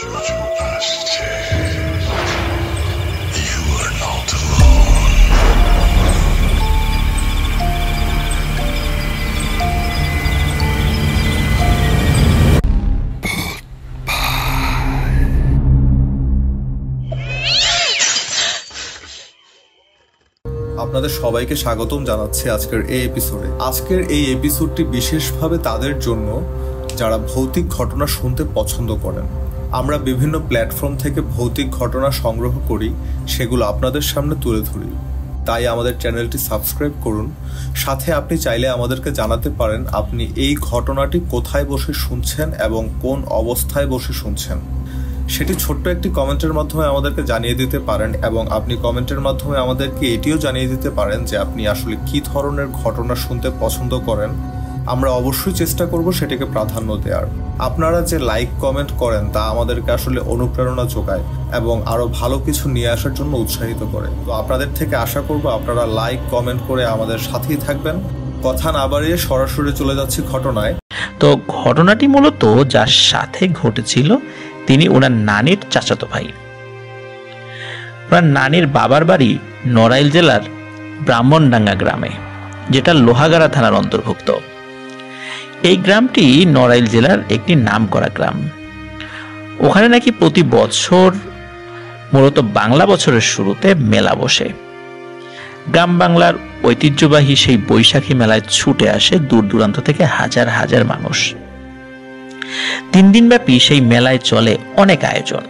জুজু আসছে। You are not alone. আপনাদের সবাইকে স্বাগতম জানাচ্ছি আজকের এই এপিসোডে। আজকের এই এপিসোডটি বিশেষভাবে তাদের জন্য যারা ভৌতিক ঘটনা শুনতে পছন্দ করেন। আমরা বিভিন্ন প্ল্যাটফর্ম থেকে ভৌতিক ঘটনা সংগ্রহ করি, সেগুলো আপনাদের সামনে তুলে ধরি। তাই আমাদের চ্যানেলটি সাবস্ক্রাইব করুন। সাথে আপনি চাইলে আমাদেরকে জানাতে পারেন আপনি এই ঘটনাটি কোথায় বসে শুনছেন এবং কোন অবস্থায় বসে শুনছেন। সেটি ছোট্ট একটি কমেন্টের মাধ্যমে আমাদেরকে জানিয়ে দিতে পারেন এবং আপনি কমেন্টের মাধ্যমে আমাদেরকে এটিও জানিয়ে দিতে পারেন যে আপনি আসলে কী ধরনের ঘটনা শুনতে পছন্দ করেন। আমরা অবশ্যই চেষ্টা করব সেটিকে প্রাধান্য দেওয়ার। আপনারা যে লাইক কমেন্ট করেন তা আমাদেরকে আসলে অনুপ্রেরণা যোগায় এবং আরও ভালো কিছু নিয়ে আসার জন্য উৎসাহিত করে। তো আপনাদের থেকে আশা করব আপনারা লাইক কমেন্ট করে আমাদের সাথেই থাকবেন। কথা না বাড়িয়ে সরাসরি চলে যাচ্ছি ঘটনায়। তো ঘটনাটি মূলত যার সাথে ঘটেছিল তিনি ওনার নানির চাচাতো ভাই। ওনার নানির বাবার বাড়ি নড়াইল জেলার ব্রাহ্মণডাঙ্গা গ্রামে, যেটা লোহাগাড়া থানার অন্তর্ভুক্ত। এই গ্রামটি নড়াইল জেলার একটি নামকরা গ্রাম। ওখানে নাকি প্রতি বছর, মূলত বাংলা বছরের শুরুতে মেলা বসে। গ্রাম বাংলার ঐতিহ্যবাহী সেই বৈশাখী মেলায় ছুটে আসে দূর দূরান্ত থেকে হাজার হাজার মানুষ। 3 দিন ব্যাপী সেই মেলায় চলে অনেক আয়োজন।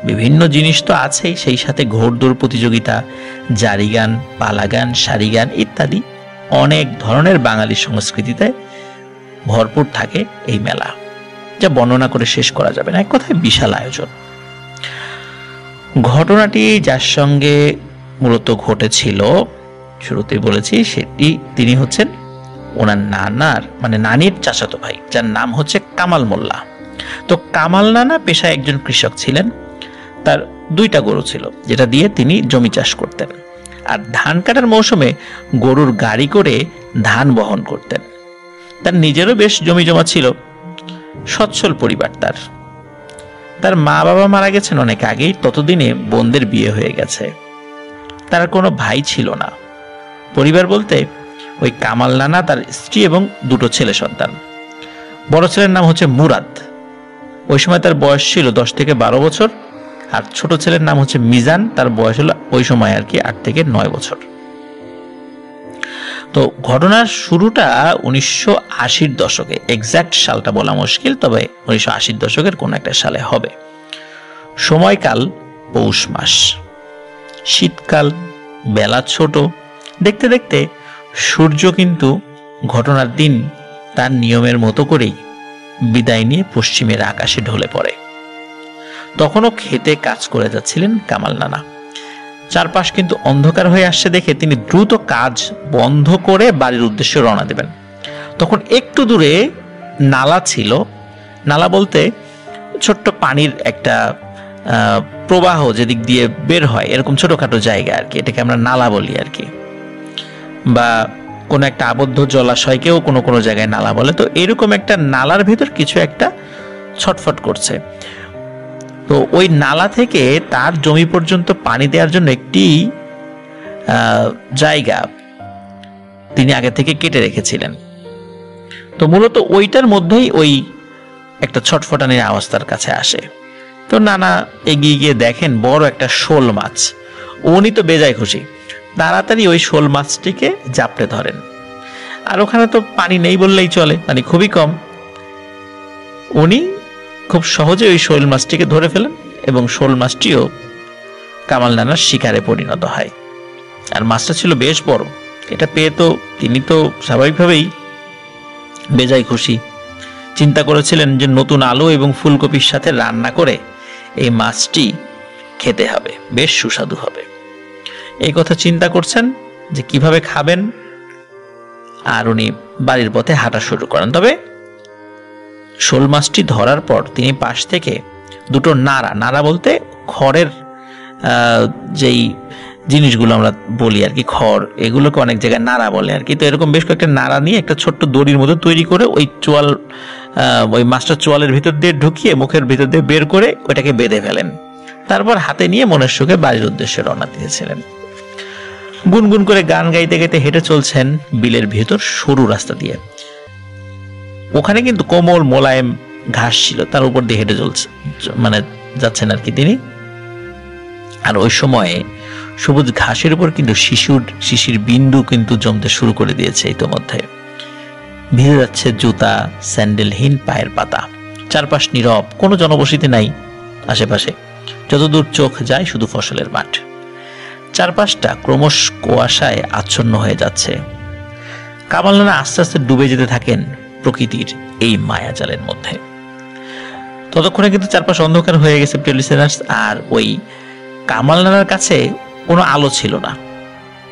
বিভিন্ন জিনিস তো আছেই, সেই সাথে ঘোড়দৌড় প্রতিযোগিতা, জারি গান, পালা গান, সারি গান ইত্যাদি অনেক ধরনের বাঙালি সংস্কৃতিতে ভরপুর থাকে এই মেলা, যা বর্ণনা করে শেষ করা যাবে না। এক কথায় বিশাল আয়োজন। ঘটনাটি যার সঙ্গে মূলত ঘটেছিল, শুরুতেই বলেছি, তিনি হচ্ছেন ওনার নানির চাচাতো ভাই, যার নাম হচ্ছে কামাল মোল্লা। তো কামাল নানা পেশায় একজন কৃষক ছিলেন। তার 2টা গরু ছিল, যেটা দিয়ে তিনি জমি চাষ করতেন। আর ধান কাটার মৌসুমে গরুর গাড়ি করে ধান বহন করতেন। তার নিজেরও বেশ জমি জমা ছিল। সচ্ছল পরিবার তার মা বাবা মারা গেছেন অনেক আগেই। ততদিনে বোনদের বিয়ে হয়ে গেছে। তার কোনো ভাই ছিল না। পরিবার বলতে ওই কামাল নানা, তার স্ত্রী এবং 2টো ছেলে সন্তান। বড় ছেলের নাম হচ্ছে মুরাদ। ওই সময় তার বয়স ছিল 10 থেকে 12 বছর। আর ছোট ছেলের নাম হচ্ছে মিজান, তার বয়স হলো ওই সময় আর কি 8 থেকে 9 বছর। তো ঘটনার শুরুটা 1980-র দশকে। এক্সাক্ট সালটা বলা মুশকিল, তবে 1980-র দশকের কোন একটা সালে হবে। সময়কাল পৌষ মাস, শীতকাল, বেলা ছোট। দেখতে দেখতে সূর্য কিন্তু ঘটনার দিন তার নিয়মের মতো করেই বিদায় নিয়ে পশ্চিমের আকাশে ঢলে পড়ে। তখনও খেতে কাজ করে যাচ্ছিলেন কামাল নানা। চারপাশ কিন্তু অন্ধকার হয়ে আসছে দেখে তিনি দ্রুত কাজ বন্ধ করে বাড়ির উদ্দেশ্যে রওনা দেবেন। তখন একটু দূরে নালা ছিল। নালা বলতে ছোট্ট পানির একটা প্রবাহ যেদিক দিয়ে বের হয়, এরকম ছোটখাটো জায়গা আর কি। এটাকে আমরা নালা বলি আর কি, বা কোনো একটা আবদ্ধ জলাশয়কেও কোনো কোনো জায়গায় নালা বলে। তো এরকম একটা নালার ভিতর কিছু একটা ছটফট করছে। তো ওই নালা থেকে তার জমি পর্যন্ত পানি দেওয়ার জন্য একটি জায়গা তিনি আগে থেকে কেটে রেখেছিলেন। তো মূলত ওইটার মধ্যেই ওই একটা ছটফটানির আওয়াজ তার কাছে আসে। তো নানা এগিয়ে গিয়ে দেখেন বড় একটা শোল মাছ। উনি তো বেজায় খুশি, তাড়াতাড়ি ওই শোল মাছটিকে জাপটে ধরেন। আর ওখানে তো পানি নেই বললেই চলে, পানি খুবই কম। উনি খুব সহজে ওই শোল মাছটিকে ধরে ফেলেন এবং শোল মাছটিও কামাল নানার শিকারে পরিণত হয়। আর মাছটা ছিল বেশ বড়। এটা পেয়ে তো তিনি তো স্বাভাবিকভাবেই বেজায় খুশি। চিন্তা করেছিলেন যে নতুন আলু এবং ফুলকপির সাথে রান্না করে এই মাছটি খেতে হবে, বেশ সুস্বাদু হবে। এই কথা চিন্তা করছেন যে কিভাবে খাবেন। আর উনি বাড়ির পথে হাঁটা শুরু করেন। তবে শোল মাছটি ধরার পর তিনি পাশ থেকে 2টো নাড়া বলতে খড়ের যেই জিনিসগুলো আমরা বলি আর কি, খড়, এগুলোকে অনেক জায়গায় নাড়া বলে আর কি। তো এরকম বেশ কয়েকটা নাড়া নিয়ে একটা ছোট্ট দড়ির মতো তৈরি করে ওই চোয়াল, ওই মাছটা চোয়ালের ভিতর দিয়ে ঢুকিয়ে মুখের ভিতর দিয়ে বের করে ওইটাকে বেঁধে ফেলেন। তারপর হাতে নিয়ে মনের সুখে বাড়ির উদ্দেশ্যে রওনা দিয়েছিলেন। গুনগুন করে গান গাইতে গাইতে হেঁটে চলছেন বিলের ভেতর সরু রাস্তা দিয়ে। ওখানে কিন্তু কোমল মোলায়েম ঘাস ছিল, তার উপর দিয়ে হেঁটে চলছে মানে যাচ্ছেন আর কি তিনি। আর ওই সময়ে সবুজ ঘাসের উপর কিন্তু শিশির বিন্দু কিন্তু জমতে শুরু করে দিয়েছে। ইতোমধ্যে ভিজে যাচ্ছে জুতা, স্যান্ডেলহীন পায়ের পাতা। চারপাশ নীরব, কোনো জনবসতি নাই আশেপাশে। যতদূর চোখ যায় শুধু ফসলের মাঠ। চারপাশটা ক্রমশ কুয়াশায় আচ্ছন্ন হয়ে যাচ্ছে। কামাল নানা আস্তে আস্তে ডুবে যেতে থাকেন প্রকৃতির এই মায়াজালের মধ্যে। ততক্ষণে কিন্তু চারপাশ অন্ধকার হয়ে গেছে প্রিয় লিসেনার্স। আর ওই কামাল নানার কাছে কোনো আলো ছিল না।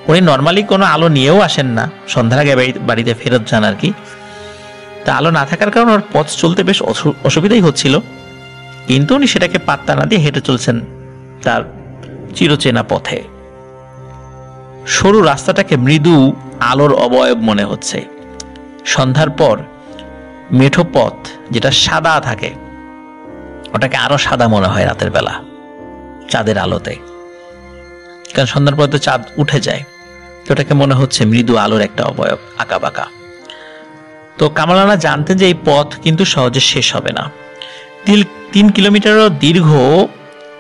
উনি নর্মালি কোনো আলো নিয়েও আসেন না, সন্ধ্যার আগে বাড়িতে ফেরত যান আর কি। তা আলো না থাকার কারণে ওর পথ চলতে বেশ অসুবিধাই হচ্ছিল, কিন্তু উনি সেটাকে পাত্তা না দিয়ে হেঁটে চলছেন তার চিরচেনা পথে। সরু রাস্তাটাকে মৃদু আলোর অবয়ব মনে হচ্ছে। সন্ধ্যার পর মেঠো পথ যেটা সাদা থাকে, ওটাকে আরো সাদা মনে হয় রাতের বেলা চাঁদের আলোতে, কারণ সন্ধ্যার পর তো চাঁদ উঠে যায়। তো ওটাকে মনে হচ্ছে মৃদু আলোর একটা অবয়ব, আঁকা বাঁকা। তো কামাল নানা জানতেন যে এই পথ কিন্তু সহজে শেষ হবে না। 3 কিলোমিটারও দীর্ঘ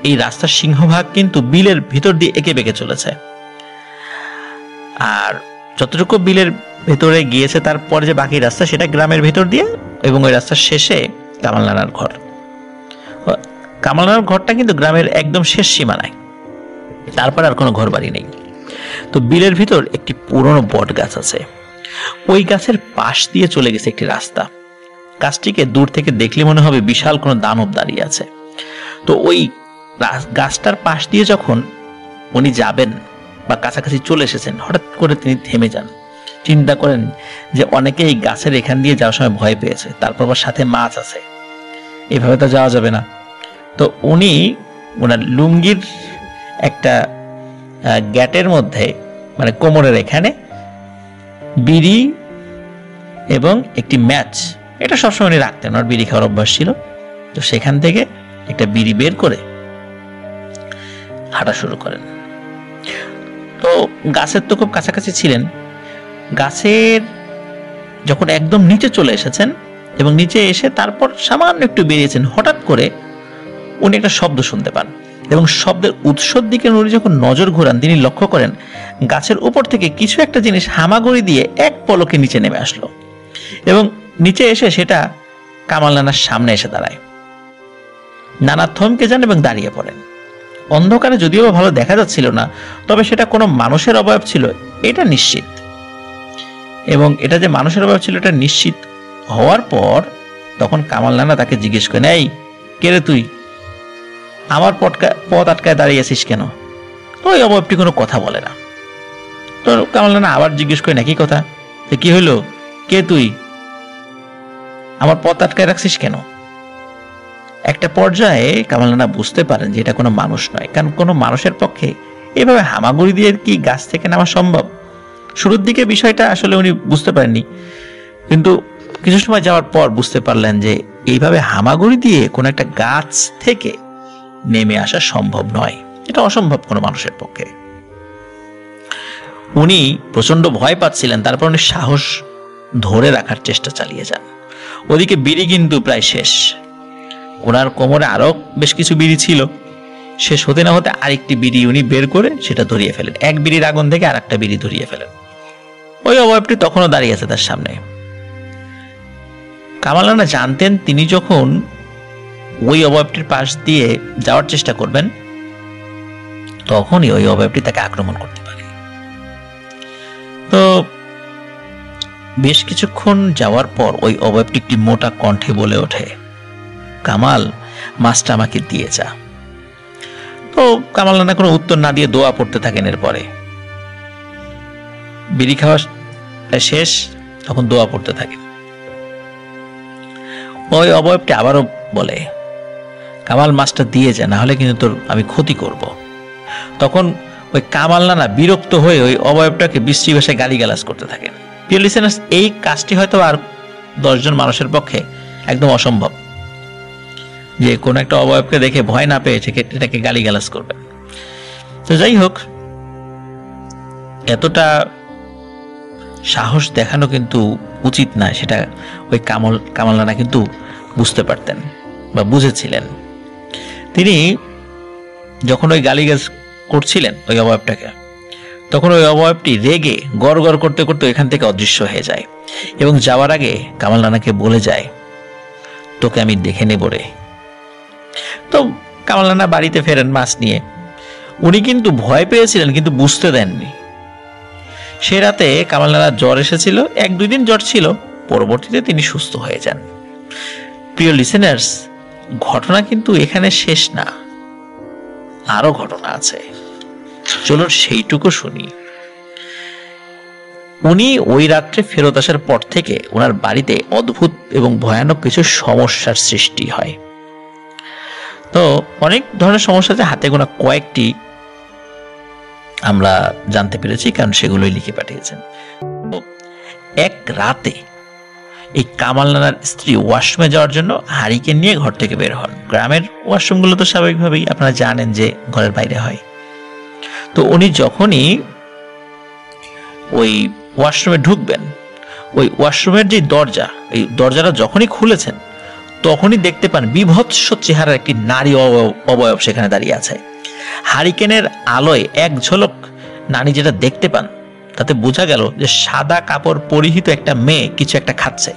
এই রাস্তার সিংহভাগ কিন্তু বিলের ভিতর দিয়ে এঁকে বেঁকে চলেছে। আর যতটুকু বিলের ভেতরে গিয়েছে তারপরে যে বাকি রাস্তা, সেটা গ্রামের ভেতর দিয়ে, এবং ওই রাস্তার শেষে কামাল নানার ঘর। কামাল নানার ঘরটা কিন্তু গ্রামের একদম শেষ সীমানায়, তারপর আর কোনো ঘর বাড়ি নেই। তো বিলের ভিতর একটি পুরনো বট গাছ আছে। ওই গাছের পাশ দিয়ে চলে গেছে একটি রাস্তা। গাছটিকে দূর থেকে দেখলে মনে হবে বিশাল কোনো দানব দাঁড়িয়ে আছে। তো ওই গাছটার পাশ দিয়ে যখন উনি যাবেন বা কাছাকাছি চলে এসেছেন, হঠাৎ করে তিনি থেমে যান। চিন্তা করেন যে অনেকে এই গাছের এখান দিয়ে যাওয়ার সময় ভয় পেয়েছে, তারপর আবার সাথে মাছ আছে, এভাবে তো যাওয়া যাবে না। তো উনি ওনার লুঙ্গির একটা গ্যাটের মধ্যে, মানে কোমরের এখানে, বিড়ি এবং একটি ম্যাচ, এটা সবসময় উনি রাখতেন, ওনার বিড়ি খাওয়ার অভ্যাস ছিল। তো সেখান থেকে একটা বিড়ি বের করে হাঁটা শুরু করেন। তো গাছের তো খুব কাছাকাছি ছিলেন। গাছের যখন একদম নিচে চলে এসেছেন এবং নিচে এসে তারপর সামান্য একটু বেরিয়েছেন, হঠাৎ করে উনি একটা শব্দ শুনতে পান, এবং শব্দের উৎসর দিকে উনি যখন নজর ঘোরান, তিনি লক্ষ্য করেন গাছের উপর থেকে কিছু একটা জিনিস হামাগুড়ি দিয়ে এক পলকে নিচে নেমে আসলো, এবং নিচে এসে সেটা কামাল নানার সামনে এসে দাঁড়ায়। নানা থমকে যান এবং দাঁড়িয়ে পড়েন। অন্ধকারে যদিও ভালো দেখা যাচ্ছিল না, তবে সেটা কোনো মানুষের অবয়ব ছিল এটা নিশ্চিত। এবং এটা যে মানুষের অবয়ব ছিল এটা নিশ্চিত হওয়ার পর তখন কামাল নানা তাকে জিজ্ঞেস করেন, এই কে রে তুই, আমার পথ আটকায় দাঁড়িয়েছিস কেন? তো ওই অবয়বটি কোনো কথা বলে না। তো কামাল নানা আবার জিজ্ঞেস করেন একই কথা, কি হইলো, কে তুই, আমার পথ আটকায় রাখছিস কেন? একটা পর্যায়ে কামাল নানা বুঝতে পারেন যে এটা কোনো মানুষ নয়, কারণ কোনো মানুষের পক্ষে এভাবে হামাগুড়ি দিয়ে কি গাছ থেকে নামা সম্ভব? শুরুর দিকে বিষয়টা আসলে উনি বুঝতে পারেননি, কিন্তু কিছু সময় যাওয়ার পর বুঝতে পারলেন যে এইভাবে হামাগুড়ি দিয়ে কোনো একটা গাছ থেকে নেমে আসা সম্ভব নয়, এটা অসম্ভব কোনো মানুষের পক্ষে। উনি প্রচন্ড ভয় পাচ্ছিলেন, তারপর উনি সাহস ধরে রাখার চেষ্টা চালিয়ে যান। ওদিকে বিড়ি কিন্তু প্রায় শেষ। ওনার কোমরে আরো বেশ কিছু বিড়ি ছিল, শেষ হতে না হতে আরেকটি বিড়ি উনি বের করে সেটা ধরিয়ে ফেলেন। এক বিড়ির আগুন থেকে আর একটা বিড়ি ধরিয়ে ফেলেন। ওই অবয়বটি তখনও দাঁড়িয়ে আছে তার সামনে। কামাল নানা জানতেন তিনি যখন ওই অবয়বটির পাশ দিয়ে যাওয়ার চেষ্টা করবেন, তখনই ওই অবয়বটি তাকে আক্রমণ করতে পারে। তো বেশ কিছুক্ষণ যাওয়ার পর ওই অবয়বটি একটি মোটা কণ্ঠে বলে ওঠে, কামাল, মাছটা আমাকে দিয়ে যা। তো কামাল নানা কোনো উত্তর না দিয়ে দোয়া পড়তে থাকেন। এরপরে বিড়ি খাওয়া শেষ, তখন দোয়া পড়তে থাকেন। ওই অবয়বটি আবারও বলে, কামাল, মাছটা দিয়ে যা, না হলে কিন্তু তোর আমি ক্ষতি করব। তখন ওই কামাল নানা বিরক্ত হয়ে ওই অবয়বটাকে বিশ্রী ভাষায় গালিগালাজ করতে থাকেন। প্রিয় লিসেনার্স, এই কাজটি হয়তো আর 10 জন মানুষের পক্ষে একদম অসম্ভব, যে কোনো একটা অবয়বকে দেখে ভয় না পেয়ে এটাকে গালিগালাজ করবেন। তো যাই হোক, এতটা সাহস দেখানো কিন্তু উচিত না, সেটা ওই কামাল নানা কিন্তু বুঝতে পারতেন বা বুঝেছিলেন। তিনি যখন ওই গালিগালাজ করছিলেন ওই অবয়বটাকে, তখন ওই অবয়বটি রেগে গড় গড় করতে করতে এখান থেকে অদৃশ্য হয়ে যায় এবং যাওয়ার আগে কামাল নানাকে বলে যায়, তোকে আমি দেখে নেব রে। তো কামাল নানা বাড়িতে ফেরেন মাছ নিয়ে। উনি কিন্তু ভয় পেয়েছিলেন, কিন্তু বুঝতে দেননি। সে রাতে কামাল নানার জ্বর এসেছিল, 1-2 দিন জ্বর ছিল, পরবর্তীতে তিনি সুস্থ হয়ে যান। প্রিয় লিসেনার্স, ঘটনা কিন্তু এখানে শেষ না, আরো ঘটনা আছে, চলুন সেইটুকু শুনি। উনি ওই রাত্রে ফেরত আসার পর থেকে ওনার বাড়িতে অদ্ভুত এবং ভয়ানক কিছু সমস্যার সৃষ্টি হয়। তো অনেক ধরনের সমস্যা আছে, হাতে গোনা কয়েকটি আমরা জানতে পেরেছি, কারণ সেগুলোই লিখে পাঠিয়েছেন। এক রাতে এই কামাল নানার স্ত্রী ওয়াশরুমে যাওয়ার জন্য হারিকেন নিয়ে ঘর থেকে বের হন। গ্রামের ওয়াশরুমগুলো তো স্বাভাবিকভাবেই আপনারা জানেন যে ঘরের বাইরে হয়। তো উনি যখনই ওই ওয়াশরুমে ঢুকবেন, ওই ওয়াশরুমের যে দরজা, এই দরজাটা যখনই খুলেছেন, তখনই দেখতে পান বিভৎস চেহারার একটি নারী অবয়ব সেখানে দাঁড়িয়ে আছে। হারিকেনের আলোয় এক ঝলক নানি যেটা দেখতে পান, তাতে বোঝা গেল যে সাদা কাপড় পরিহিত একটা মেয়ে কিছু একটা খাচ্ছে।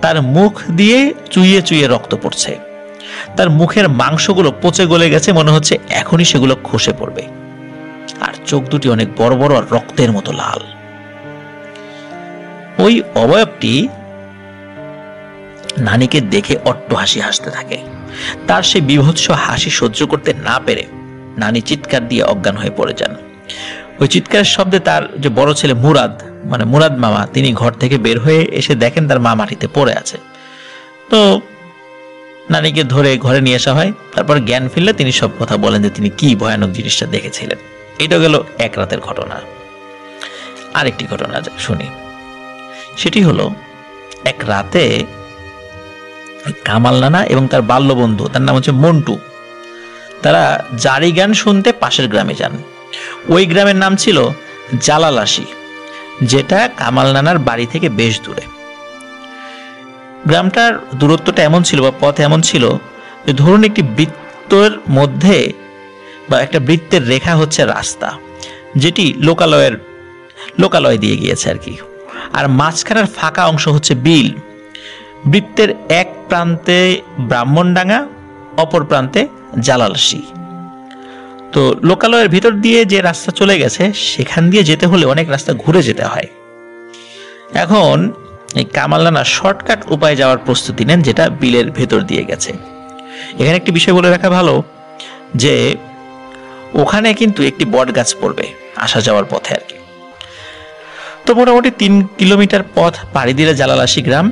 তার মুখ দিয়ে চুইয়ে চুইয়ে রক্ত পড়ছে। তার মুখের মাংসগুলো পচে গলে গেছে, মনে হচ্ছে এখনই সেগুলো খসে পড়বে। আর চোখ দুটি অনেক বড় বড় আর রক্তের মতো লাল। ওই অবয়বটি নানিকে দেখে অট্টহাসি হাসতে থাকে। তার সেই বিভৎস হাসি সহ্য করতে না পেরে নানি চিৎকার দিয়ে অজ্ঞান হয়ে পড়ে যান। ওই চিৎকারের শব্দে তার যে বড় ছেলে মুরাদ মামা, তিনি ঘর থেকে বের হয়ে এসে দেখেন তার মা মাটিতে পড়ে আছে। তো নানিকে ধরে ঘরে নিয়ে আসা হয়। তারপর জ্ঞান ফিরলে তিনি সব কথা বলেন যে তিনি কি ভয়ানক জিনিসটা দেখেছিলেন। এটা গেল এক রাতের ঘটনা। আরেকটি ঘটনা শুনি। সেটি হলো, এক রাতে কামাল নানা এবং তার বাল্য বন্ধু, তার নাম হচ্ছে মন্টু, তারা জারি গান শুনতে পাশের গ্রামে যান। ওই গ্রামের নাম ছিল জালালাসি, যেটা কামাল নানার বাড়ি থেকে বেশ দূরে। গ্রামটার দূরত্বটা এমন ছিল বা পথ এমন ছিল যে ধরুন একটি বৃত্তের মধ্যে বা একটা বৃত্তের রেখা হচ্ছে রাস্তা, যেটি লোকালয় দিয়ে গিয়েছে আর কি। আর মাঝখানের ফাঁকা অংশ হচ্ছে বিল। বৃত্তের এক প্রান্তে ব্রাহ্মণডাঙ্গা, অপর প্রান্তে জালালাসি। তো লোকালয়ের ভিতর দিয়ে যে রাস্তা চলে গেছে, সেখান দিয়ে যেতে হলে অনেক রাস্তা ঘুরে যেতে হয়। এখন এই কামাল নানা শর্টকাট উপায়ে যাওয়ার প্রস্তুতি নেন, যেটা বিলের ভেতর দিয়ে গেছে। এখানে একটি বিষয় বলে রাখা ভালো যে ওখানে কিন্তু একটি বট গাছ পড়বে আসা যাওয়ার পথে আর কি। তো মোটামুটি 3 কিলোমিটার পথ পাড়ি দিলে জালালাসি গ্রাম।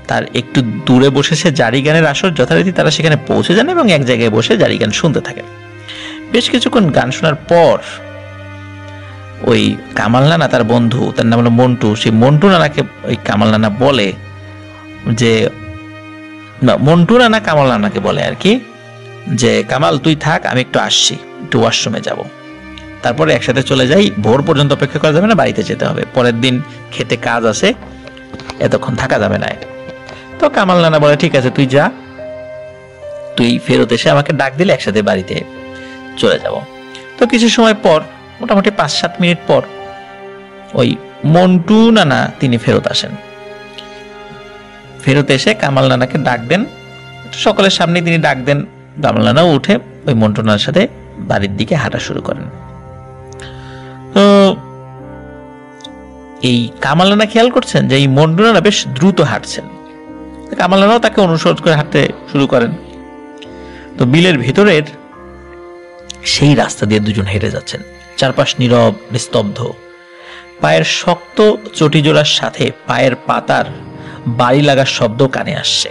তার একটু দূরে বসেছে জারি গানের আসর। যথারীতি তারা সেখানে পৌঁছে যান এবং এক জায়গায় বসে জারি গান শুনতে থাকেন। বেশ কিছুক্ষণ গান শোনার পর ওই কামাল নানা, তার বন্ধু, তার নাম হলো মন্টু, সেই মন্টু নানাকে ওই কামাল নানা বলে যে, মন্টু নানা কামাল নানাকে বলে আর কি, যে কামাল তুই থাক, আমি একটু আসছি, একটু ওয়াশরুমে যাব। তারপরে একসাথে চলে যাই, ভোর পর্যন্ত অপেক্ষা করা যাবে না, বাড়িতে যেতে হবে, পরের দিন খেতে কাজ আছে, এতক্ষণ থাকা যাবে না। তো কামাল নানা বলে ঠিক আছে, তুই যা, তুই ফেরত এসে আমাকে ডাক দিলে একসাথে বাড়িতে চলে যাব। তো কিছু সময় পর, মোটামুটি 5-7 মিনিট পর, ওই মন্টু নানা তিনি ফেরত আসেন। ফেরত এসে কামাল নানাকে ডাক দেন, সকলের সামনে তিনি ডাক দেন। কামাল নানাও উঠে ওই মন্টু নানার সাথে বাড়ির দিকে হাঁটা শুরু করেন। তো এই কামাল নানা খেয়াল করছেন যে এই মন্টু নানা বেশ দ্রুত হাঁটছেন। কামাল নানাও তাকে অনুসরণ করে হাঁটতে শুরু করেন। তো বিলের ভিতরের সেই রাস্তা দিয়ে দুজন হেঁটে যাচ্ছেন। চারপাশ নীরব, নিস্তব্ধ। পায়ের শক্ত চটি জোড়ার সাথে পায়ের পাতার বাড়ি লাগার শব্দ কানে আসছে।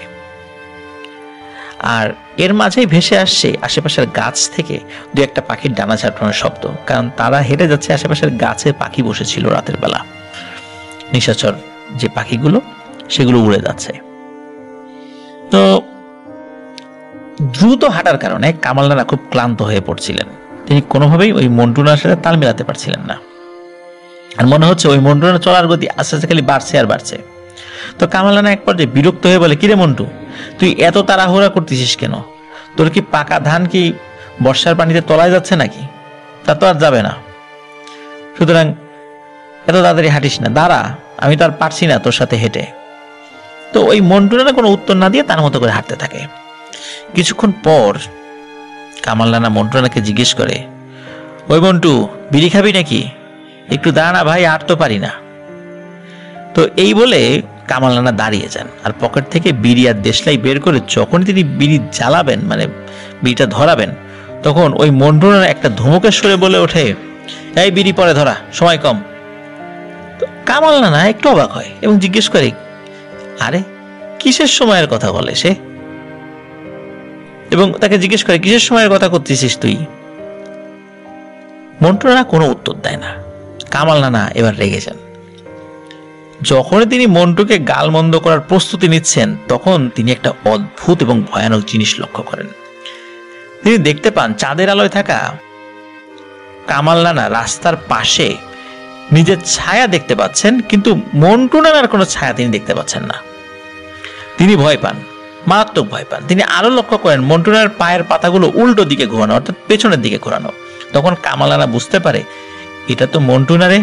আর এর মাঝেই ভেসে আসছে আশেপাশের গাছ থেকে দু একটা পাখির ডানা ঝাপটানোর শব্দ, কারণ তারা হেঁটে যাচ্ছে, আশেপাশের গাছে পাখি বসেছিল রাতের বেলা। নিশাচর যে পাখিগুলো সেগুলো উড়ে যাচ্ছে। তো দ্রুত হাঁটার কারণে কামাল নানা খুব ক্লান্ত হয়ে পড়ছিলেন। তিনি কোনোভাবেই ওই মন্টুনার সাথে তাল মিলাতে পারছিলেন না, আর মনে হচ্ছে ওই মন্টুনার চলার গতি আস্তে আস্তে খালি বাড়ছে আর বাড়ছে। তো কামাল নানা এক পর্যায়ে বিরক্ত হয়ে বলে, কিরে মন্টু, তুই এত তাড়াহুড়া করতেছিস কেন? তোর কি পাকা ধান কি বর্ষার পানিতে তলায় যাচ্ছে নাকি? তা তো আর যাবে না, সুতরাং এত তাড়াতাড়ি হাঁটিস না, দাঁড়া, আমি তো আর পারছি না তোর সাথে হেঁটে। তো ওই মন্টুনারা কোনো উত্তর না দিয়ে তার মতো করে হাঁটতে থাকে। কিছুক্ষণ পর কামাল নানা মন্টুনাকে জিজ্ঞেস করে, ওই মন্টু, বিড়ি খাবি নাকি? একটু দাঁড়া না ভাই, আর তো পারি না। তো এই বলে কামাল নানা দাঁড়িয়ে যান, আর পকেট থেকে বিড়ি আর দেশলাই বের করে যখন তিনি বিড়ি জ্বালাবেন, মানে বিড়িটা ধরাবেন, তখন ওই মন্টুনারা একটা ধমকের সুরে বলে ওঠে, এই বিড়ি পরে ধরা, সময় কম। তো কামাল নানা একটু অবাক হয় এবং জিজ্ঞেস করে, আরে কিসের সময়ের কথা বলে সে? এবং তাকে জিজ্ঞেস করে, কিসের সময়ের কথা করতেছিস তুই? মন্টুনারা কোনো উত্তর দেয় না। কামাল নানা এবার রেগে যান। যখনই তিনি মন্টুকে গালমন্দ করার প্রস্তুতি নিচ্ছেন, তখন তিনি একটা অদ্ভুত এবং ভয়ানক জিনিস লক্ষ্য করেন। তিনি দেখতে পান চাঁদের আলোয় থাকা কামাল নানা রাস্তার পাশে নিজের ছায়া দেখতে পাচ্ছেন, কিন্তু মন্টু নানার কোনো ছায়া তিনি দেখতে পাচ্ছেন না। তিনি ভয় পান, মারাত্মক ভয় পান। তিনি আরো লক্ষ্য করেন মন্টু নানার পায়ের পাতাগুলো উল্টো দিকে ঘোরানো, অর্থাৎ পেছনের দিকে ঘোরানো। তখন কামাল নানা বুঝতে পারে, এটা তো মন্টু না রে,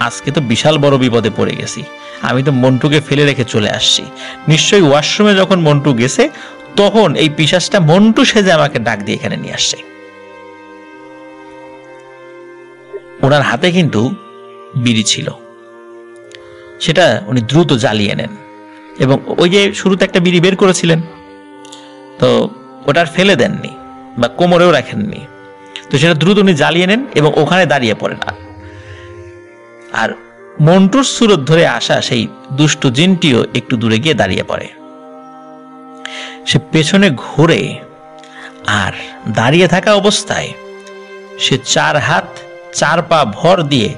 আজকে তো বিশাল বড় বিপদে পড়ে গেছি। আমি তো মন্টুকে ফেলে রেখে চলে আসছি, নিশ্চয়ই ওয়াশরুমে যখন মন্টু গেছে তখন এই পিশাচটা মন্টু সেজে আমাকে ডাক দিয়ে এখানে নিয়ে আসছে। ওনার হাতে কিন্তু বিড়ি ছিল, সেটা উনি দ্রুত জ্বালিয়ে নেন এবং ওই যে শুরুতে একটা বিড়ি বের করেছিলেন, তো ওটা আর ফেলে দেননি বা কোমরেও রাখেননি। তো সেটা দ্রুত উনি জ্বালিয়ে নেন এবং ওখানে দাঁড়িয়ে পড়েন। আর মন্টুর সুরত ধরে আসা সেই দুষ্টু জিনটিও একটু দূরে গিয়ে দাঁড়িয়ে পড়ে। সে পেছনে ঘুরে আর দাঁড়িয়ে থাকা অবস্থায় সে 4 হাত 4 পা ভর দিয়ে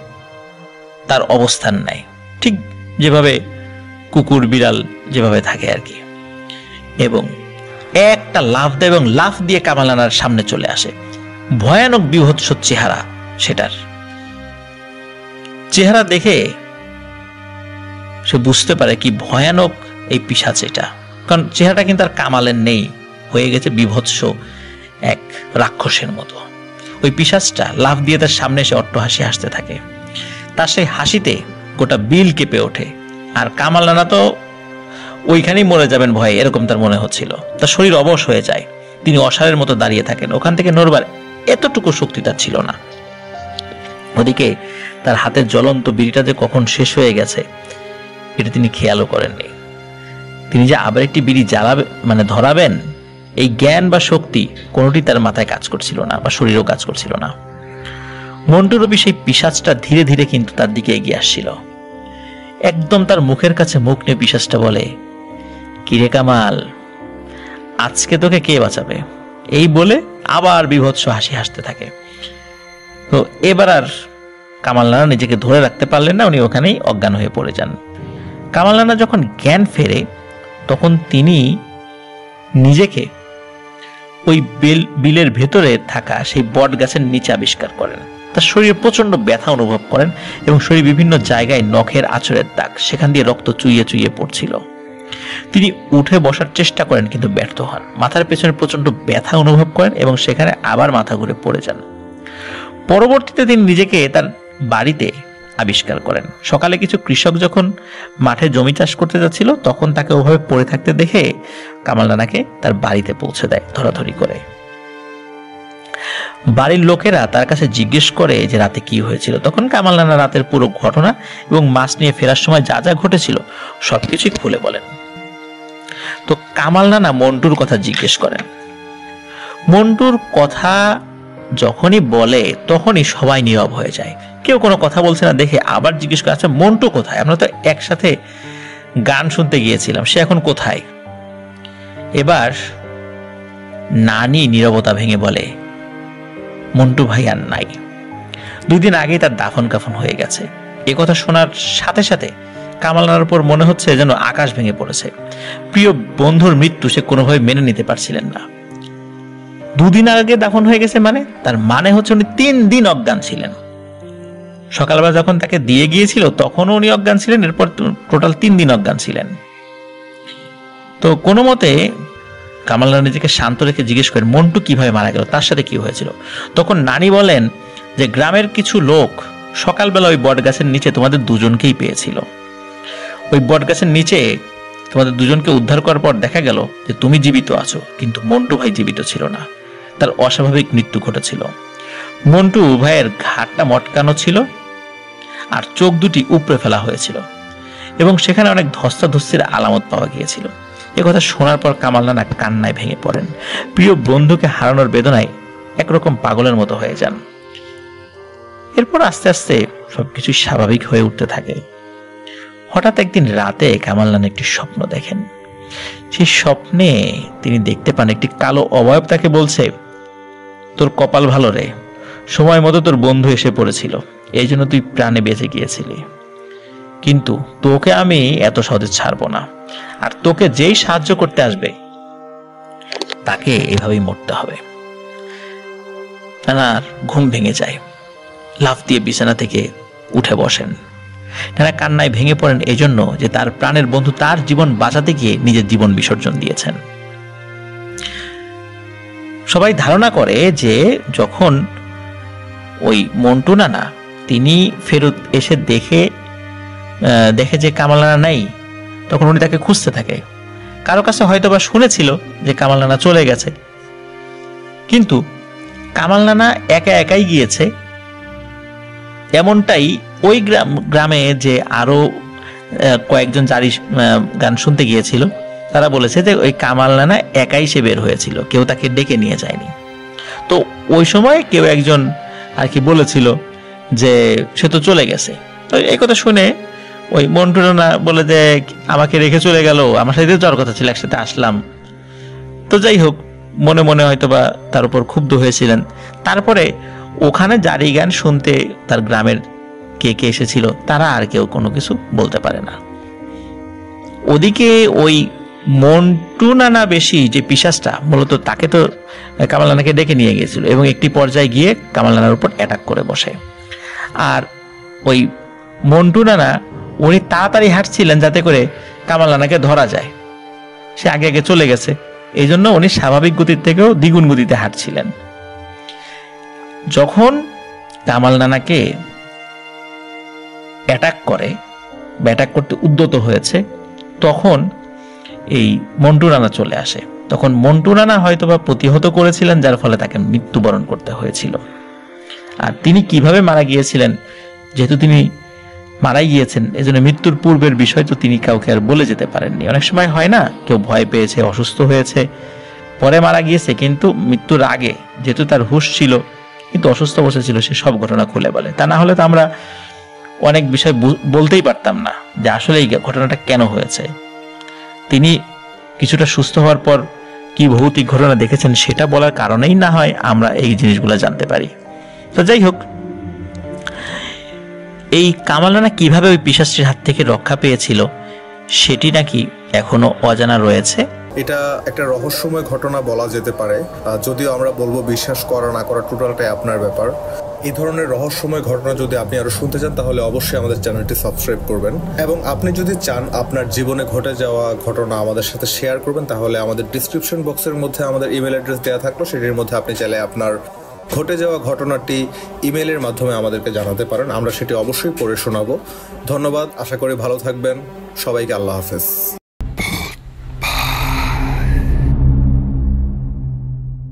তার অবস্থান নেয়, ঠিক যেভাবে কুকুর বিড়াল যেভাবে থাকে আর কি, এবং একটা লাফ দেয় এবং লাফ দিয়ে কামাল নানার সামনে চলে আসে। ভয়ানক বিভৎস চেহারা সেটার। চেহারা দেখে সে বুঝতে পারে কি ভয়ানক এই পিশাচ এটা, কারণ চেহারাটা কিন্তু আর কামালের নেই, হয়ে গেছে বিভৎস এক রাক্ষসের মতো। ওই পিশাচটা লাফ দিয়ে তার সামনে এসে অট্টহাসি হাসতে থাকে। তার সেই হাসিতে গোটা বিল কেঁপে ওঠে, আর কামাল নানা তো ওইখানেই মরে যাবেন ভয়ে, এরকম তার মনে হচ্ছিল। তার শরীর অবশ হয়ে যায়, তিনি অসারের মতো দাঁড়িয়ে থাকেন, ওখান থেকে নড়বার এতটুকু শক্তি তার ছিল না। ওদিকে তার হাতের জ্বলন্ত বিড়িটা যে কখন শেষ হয়ে গেছে এটা তিনি খেয়ালও করেননি। তিনি যে আবার একটি বিড়ি জ্বালাবে মানে ধরাবেন, এই জ্ঞান বা শক্তি কোনোটি তার মাথায় কাজ করছিল না বা শরীরও কাজ করছিল না। মন্টুরূপী সেই পিশাচটা ধীরে ধীরে কিন্তু তার দিকে এগিয়ে আসছিল। একদম তার মুখের কাছে মুখ নিয়ে পিশাচটা বলে, কিরে কামাল, আজকে তোকে কে বাঁচাবে? এই বলে আবার বিভৎস হাসি হাসতে থাকে। তো এবার আর কামাল নানা নিজেকে ধরে রাখতে পারলেন না, উনি ওখানেই অজ্ঞান হয়ে পড়ে যান। কামাল নানা যখন জ্ঞান ফেরে তখন তিনি নিজেকে ওই বিলের ভেতরে থাকা সেই বট গাছের নিচে আবিষ্কার করেন। তার শরীরে প্রচন্ড ব্যথা অনুভব করেন এবং শরীর বিভিন্ন জায়গায় নখের আঁচড়ের দাগ, সেখান দিয়ে রক্ত চুইয়ে চুইয়ে পড়ছিল। তিনি উঠে বসার চেষ্টা করেন কিন্তু ব্যর্থ হন। মাথার পেছনে প্রচন্ড ব্যথা অনুভব করেন এবং সেখানে আবার মাথা ঘুরে পড়ে যান। পরবর্তীতে তিনি নিজেকে তার বাড়িতে আবিষ্কার করেন। সকালে কিছু কৃষক যখন মাঠে জমি চাষ করতে যাচ্ছিল তখন তাকে ওভাবে পড়ে থাকতে দেখে কামাল নানাকে তার বাড়িতে পৌঁছে দেয় ধরাধরি করে। বাড়ির লোকেরা তার কাছে জিজ্ঞেস করে যে রাতে কি হয়েছিল। তখন কামাল নানা রাতের পুরো ঘটনা এবং মাছ নিয়ে ফেরার সময় যা যা ঘটেছিল সবকিছুই খুলে বলেন। তো কামাল নানা মন্টুর কথা জিজ্ঞেস করেন। মন্টুর কথা যখনই বলে তখনই সবাই নীরব হয়ে যায়, কেউ কোনো কথা বলছে না দেখে আবার জিজ্ঞেস করে, আচ্ছা মন্টু কোথায়? আমরা তো একসাথে গান শুনতে গিয়েছিলাম, সে এখন কোথায়? এবার নানি নীরবতা ভেঙে বলে, মন্টু ভাই আর নাই, 2 দিন আগেই তার দাফন কাফন হয়ে গেছে। এ কথা শোনার সাথে সাথে কামাল নানার উপর মনে হচ্ছে যেন আকাশ ভেঙে পড়েছে। প্রিয় বন্ধুর মৃত্যু সে কোনোভাবে মেনে নিতে পারছিলেন না। 2 দিন আগে দাফন হয়ে গেছে মানে, তার মানে হচ্ছে উনি 3 দিন অজ্ঞান ছিলেন। সকালবেলা যখন তাকে দিয়ে গিয়েছিল তখনও উনি অজ্ঞান ছিলেন, এরপর টোটাল 3 দিন অজ্ঞান ছিলেন। তো কোনো মতে কামাল নানা নিজেকে শান্ত রেখে জিজ্ঞেস করেন, মন্টু কিভাবে মারা গেল, তার সাথে কি হয়েছিল? তখন নানি বলেন যে গ্রামের কিছু লোক সকালবেলা ওই বট গাছের নিচে তোমাদের দুজনকেই পেয়েছিল। ওই বট গাছের নিচে তোমাদের দুজনকে উদ্ধার করার পর দেখা গেল যে তুমি জীবিত আছো, কিন্তু মন্টু ভাই জীবিত ছিল না, তার অস্বাভাবিক মৃত্যু ঘটেছিল। মন্টু ভাইয়ের ঘাটটা মটকানো ছিল আর চোখ দুটি উপড়ে ফেলা হয়েছিল এবং সেখানে অনেক ধস্তাধস্তির আলামত পাওয়া গিয়েছিল। এ কথা শোনার পর কামাল নানা কান্নায় ভেঙে পড়েন। প্রিয় বন্ধুকে হারানোর বেদনায় একরকম পাগলের মতো হয়ে যান। এরপর আস্তে আস্তে সবকিছু স্বাভাবিক হয়ে উঠতে থাকে। হঠাৎ একদিন রাতে কামাল নানা একটি স্বপ্ন দেখেন। সেই স্বপ্নে তিনি দেখতে পান একটি কালো অবয়ব তাকে বলছে, তোর কপাল ভালো রে, সময় মতো তোর বন্ধু এসে পড়েছিল, এই জন্য তুই প্রাণে বেঁচে গিয়েছিলি, কিন্তু তোকে আমি এত সহজে ছাড়বো না, আর তোকে যেই সাহায্য করতে আসবে তাকে এভাবেই মরতে হবে। নানার ঘুম ভেঙে যায়, লাফ দিয়ে বিছানা থেকে উঠে বসেন। নানা কান্নায় ভেঙে পড়েন এজন্য যে তার প্রাণের বন্ধু তার জীবন বাঁচাতে গিয়ে নিজের জীবন বিসর্জন দিয়েছেন। সবাই ধারণা করে যে যখন ওই মন্টু নানা তিনি ফেরত এসে দেখে যে কামাল নানা নাই, তখন উনি তাকে খুঁজতে থাকে। কারো কাছে হয়তো বা শুনেছিল যে কামাল নানা চলে গেছে, কিন্তু কামাল নানা একা একাই গিয়েছে এমনটাই ওই গ্রামে যে আরো কয়েকজন জারি গান শুনতে গিয়েছিল তারা বলেছে যে ওই কামাল নানা একাই সে বের হয়েছিল, কেউ তাকে ডেকে নিয়ে যায়নি। তো ওই সময় কেউ একজন আর কি বলেছিল যে সে তো চলে গেছে। তো এই কথা শুনে ওই মন্টু নানা বলে যে আমাকে রেখে চলে গেল, আমার সাথে যাওয়ার কথা ছিল, একসাথে আসলাম। তো যাই হোক, মনে মনে হয়তো বা তার উপর ক্ষুব্ধ হয়েছিলেন। তারপরে ওখানে জারি গান শুনতে তার গ্রামের কে কে এসেছিল তারা আর কেউ কোনো কিছু বলতে পারে না। ওদিকে ওই মন্টু নানা বেশি যে পিশাচটা, মূলত তাকে তো কামাল নানাকে ডেকে নিয়ে গিয়েছিল এবং একটি পর্যায়ে গিয়ে কামাল নানার উপর অ্যাটাক করে বসে। আর ওই মন্টু নানা উনি তাড়াতাড়ি হাঁটছিলেন যাতে করে কামাল নানাকে ধরা যায়, সে আগে আগে চলে গেছে, এই জন্য উনি স্বাভাবিক গতির থেকেও দ্বিগুণ গতিতে হাঁটছিলেন। যখন কামাল নানাকে অ্যাটাক করতে উদ্যত হয়েছে, তখন এই মন্টু নানা চলে আসে। তখন মন্টু নানা হয়তোবা প্রতিহত করেছিলেন, যার ফলে তাকে মৃত্যুবরণ করতে হয়েছিল। আর তিনি কিভাবে মারা গিয়েছিলেন, যেহেতু তিনি মারাই গিয়েছেন, এজন্য মৃত্যুর পূর্বের বিষয় তো তিনি কাউকে আর বলে যেতে পারেননি। অনেক সময় হয় না, কেউ ভয় পেয়েছে, অসুস্থ হয়েছে, পরে মারা গিয়েছে, কিন্তু মৃত্যুর আগে যেহেতু তার হুঁশ ছিল কিন্তু অসুস্থ অবস্থা ছিল, সে সব ঘটনা খুলে বলে। তা না হলে তো আমরা অনেক বিষয় বলতেই পারতাম না যে আসলে এই ঘটনাটা কেন হয়েছে। তিনি কিছুটা সুস্থ হওয়ার পর কি ভৌতিক ঘটনা দেখেছেন সেটা বলার কারণেই না হয় আমরা এই জিনিসগুলো জানতে পারি। তো যাই হোক, এই কামাল নানা কিভাবে ওই পিশাচটির হাত থেকে রক্ষা পেয়েছিল সেটি নাকি এখনো অজানা রয়েছে। এটা একটা রহস্যময় ঘটনা বলা যেতে পারে, যদিও আমরা বলবো বিশ্বাস করা না করা টোটালটাই আপনার ব্যাপার। এই ধরনের রহস্যময় ঘটনা যদি আপনি আরো শুনতে চান তাহলে অবশ্যই আমাদের চ্যানেলটি সাবস্ক্রাইব করবেন, এবং আপনি যদি চান আপনার জীবনে ঘটে যাওয়া ঘটনা আমাদের সাথে শেয়ার করবেন, তাহলে আমাদের ডিসক্রিপশন বক্সের মধ্যে আমাদের ইমেল অ্যাড্রেস দেওয়া থাকলো, সেটির মধ্যে আপনি চাইলে আপনার ঘটে যাওয়া ঘটনাটি ইমেলের মাধ্যমে আমাদেরকে জানাতে পারেন, আমরা সেটি অবশ্যই পড়ে শোনাবো। ধন্যবাদ, আশা করি ভালো থাকবেন, সবাইকে আল্লাহ হাফেজ।